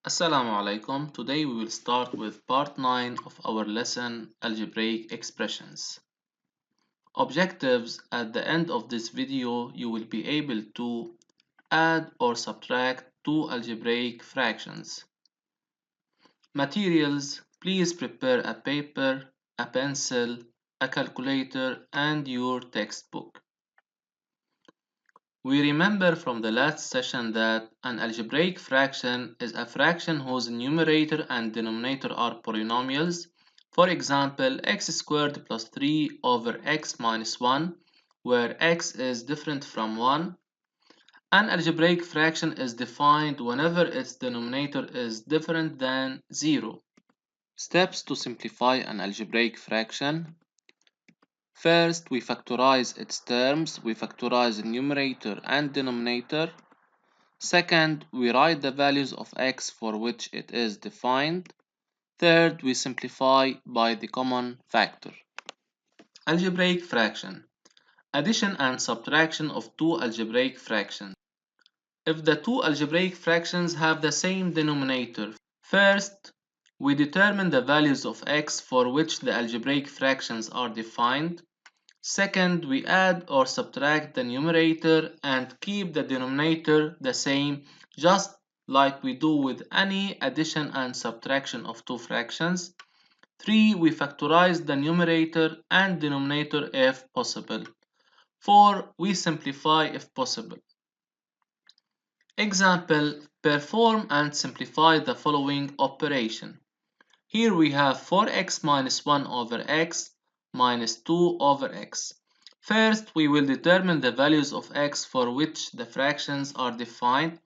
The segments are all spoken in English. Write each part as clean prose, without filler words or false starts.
Assalamu alaikum. Today we will start with part 9 of our lesson Algebraic Expressions. Objectives: at the end of this video you will be able to add or subtract two algebraic fractions. Materials: please prepare a paper, a pencil, a calculator and your textbook. We remember from the last session that an algebraic fraction is a fraction whose numerator and denominator are polynomials. For example, x squared plus 3 over x minus 1, where x is different from 1. An algebraic fraction is defined whenever its denominator is different than 0. Steps to simplify an algebraic fraction. First, we factorize its terms. We factorize the numerator and denominator. Second, we write the values of x for which it is defined. Third, we simplify by the common factor. Algebraic fraction: addition and subtraction of two algebraic fractions. If the two algebraic fractions have the same denominator, first, we determine the values of x for which the algebraic fractions are defined. Second, we add or subtract the numerator and keep the denominator the same, just like we do with any addition and subtraction of two fractions. 3. We factorize the numerator and denominator if possible. 4. We simplify if possible. Example: perform and simplify the following operation. Here we have 4x minus 1 over x minus 2 over x. First, we will determine the values of x for which the fractions are defined.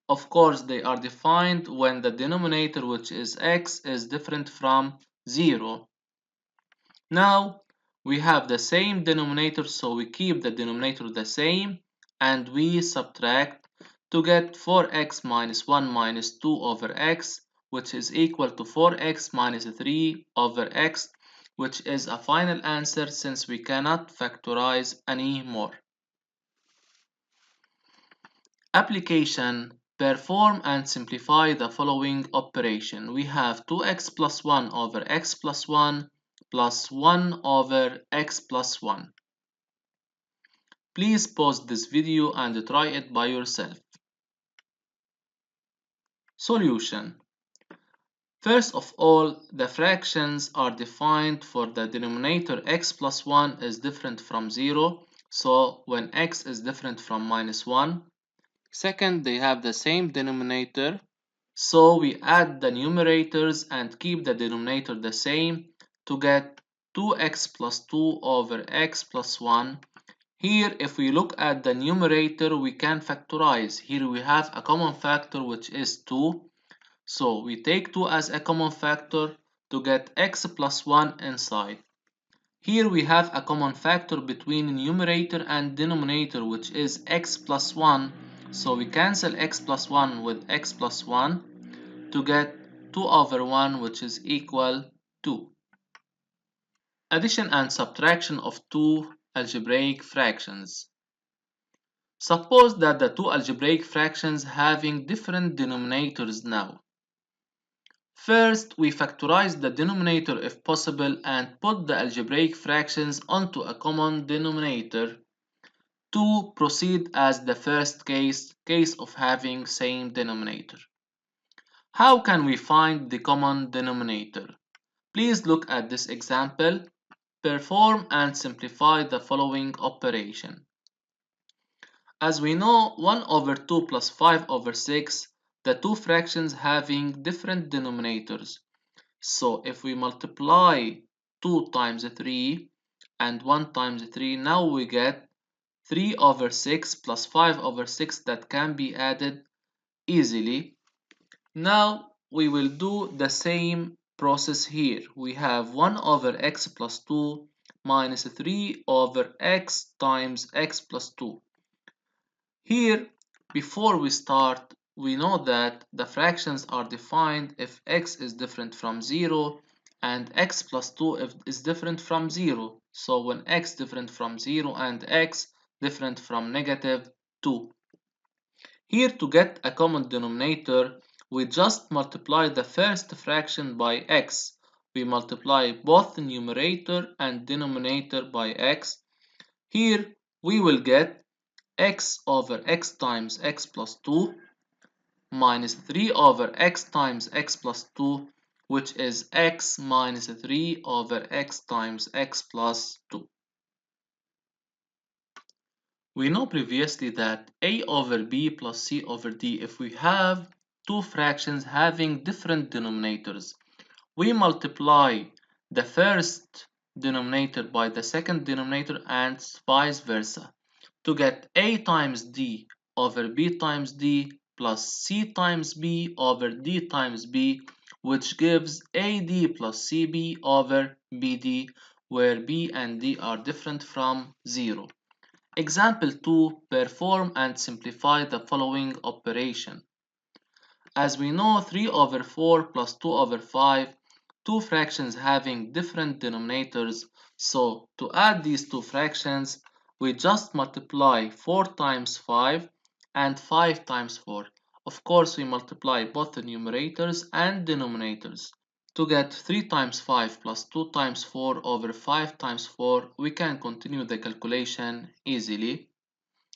Of course, they are defined when the denominator, which is x, is different from 0. Now, we have the same denominator, so we keep the denominator the same, and we subtract to get 4x minus 1 minus 2 over x, which is equal to 4x minus 3 over x, which is a final answer since we cannot factorize any more. Application: perform and simplify the following operation. We have 2x plus 1 over x plus 1 plus 1 over x plus 1. Please pause this video and try it by yourself. Solution: first of all, the fractions are defined for the denominator x plus 1 is different from 0, so when x is different from minus 1. Second, they have the same denominator, so we add the numerators and keep the denominator the same to get 2x plus 2 over x plus 1. Here, if we look at the numerator, we can factorize. Here we have a common factor, which is 2. So we take 2 as a common factor to get x plus 1 inside. Here we have a common factor between numerator and denominator, which is x plus 1. So we cancel x plus 1 with x plus 1 to get 2 over 1, which is equal to. Addition and subtraction of two algebraic fractions. Suppose that the two algebraic fractions having different denominators now. First, we factorize the denominator if possible and put the algebraic fractions onto a common denominator. 2. Proceed as the first case of having same denominator. How can we find the common denominator? Please look at this example. Perform and simplify the following operation. As we know, 1 over 2 plus 5 over 6, the two fractions having different denominators. So if we multiply 2 times 3 and 1 times 3, now we get 3 over 6 plus 5 over 6 that can be added easily. Now we will do the same process here. We have 1 over x plus 2 minus 3 over x times x plus 2. Here, before we start, we know that the fractions are defined if x is different from 0 and x plus 2 is different from 0. So when x different from 0 and x different from negative 2. Here, to get a common denominator, we just multiply the first fraction by x. We multiply both the numerator and denominator by x. Here we will get x over x times x plus 2 minus 3 over x times x plus 2, which is x minus 3 over x times x plus 2. We know previously that a over b plus c over d, if we have two fractions having different denominators, we multiply the first denominator by the second denominator and vice versa to get a times d over b times d plus c times b over d times b, which gives ad plus cb over bd, where b and d are different from 0. Example 2. Perform and simplify the following operation. As we know, 3 over 4 plus 2 over 5, two fractions having different denominators, so to add these two fractions, we just multiply 4 times 5 and 5 times 4. Of course, we multiply both the numerators and denominators. To get 3 times 5 plus 2 times 4 over 5 times 4, we can continue the calculation easily.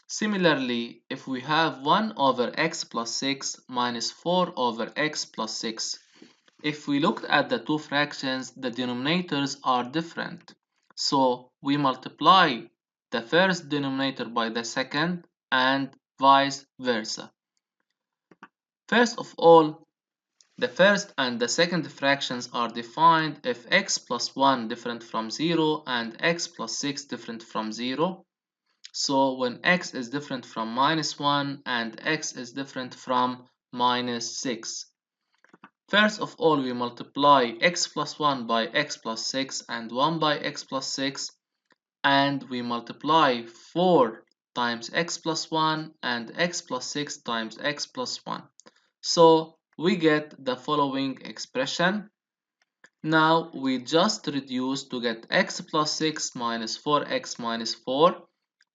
Similarly, if we have 1 over x plus 6 minus 4 over x plus 6, if we looked at the two fractions, the denominators are different. So we multiply the first denominator by the second and vice versa. First of all, the first and the second fractions are defined if x plus 1 different from 0 and x plus 6 different from 0. So when x is different from minus 1 and x is different from minus 6. First of all, we multiply x plus 1 by x plus 6 and 1 by x plus 6, and we multiply 4 times x plus 1 and x plus 6 times x plus 1. So we get the following expression. Now we just reduce to get x plus 6 minus 4x minus 4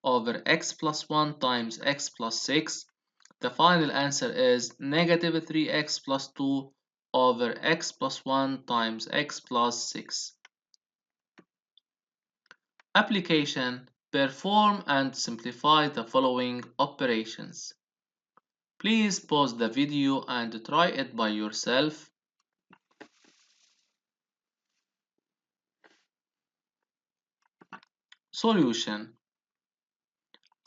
over x plus 1 times x plus 6. The final answer is negative 3x plus 2 over x plus 1 times x plus 6. Application: perform and simplify the following operations. Please pause the video and try it by yourself. Solution: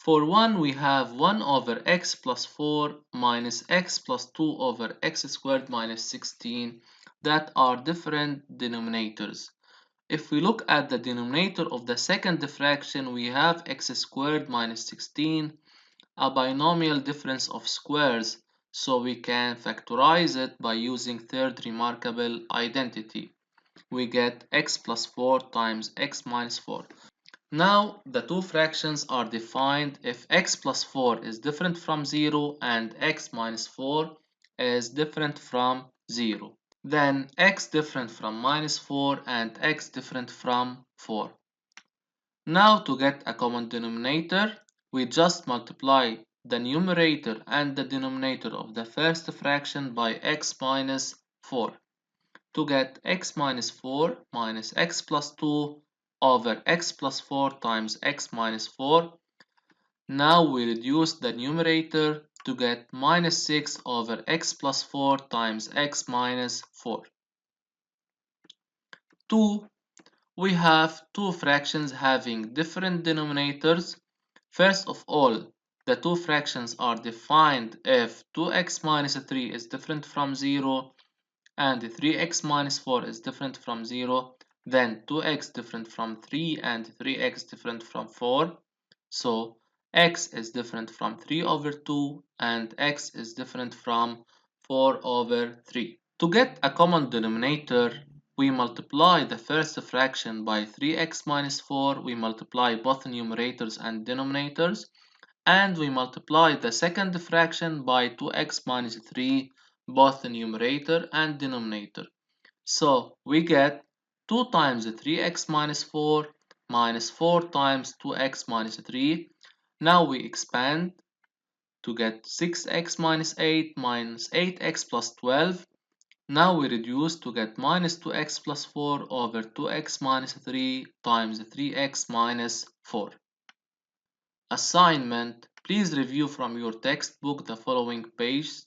for 1 we have 1 over x plus 4 minus x plus 2 over x squared minus 16 that are different denominators. If we look at the denominator of the second fraction, we have x squared minus 16, a binomial difference of squares, so we can factorize it by using third remarkable identity. We get x plus 4 times x minus 4. Now the two fractions are defined if x plus 4 is different from 0 and x minus 4 is different from 0. Then x different from minus 4 and x different from 4. Now to get a common denominator, we just multiply the numerator and the denominator of the first fraction by x minus 4 to get x minus 4 minus x plus 2 over x plus 4 times x minus 4. Now we reduce the numerator to get minus 6 over x plus 4 times x minus 4. 2. We have two fractions having different denominators. First of all, the two fractions are defined if 2x minus 3 is different from 0 and 3x minus 4 is different from 0, then 2x different from 3 and 3x different from 4. So x is different from 3 over 2 and x is different from 4 over 3. To get a common denominator, we multiply the first fraction by 3x minus 4, we multiply both numerators and denominators, and we multiply the second fraction by 2x minus 3, both the numerator and denominator. So we get 2 times 3x minus 4 minus 4 times 2x minus 3. Now we expand to get 6x minus 8 minus 8x plus 12. Now we reduce to get minus 2x plus 4 over 2x minus 3 times 3x minus 4. Assignment: please review from your textbook the following pages.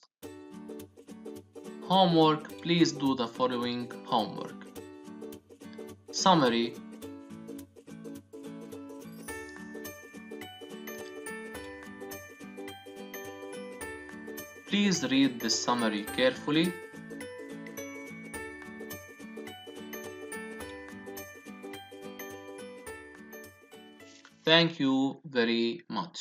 Homework: please do the following homework. Summary: please read the summary carefully. Thank you very much.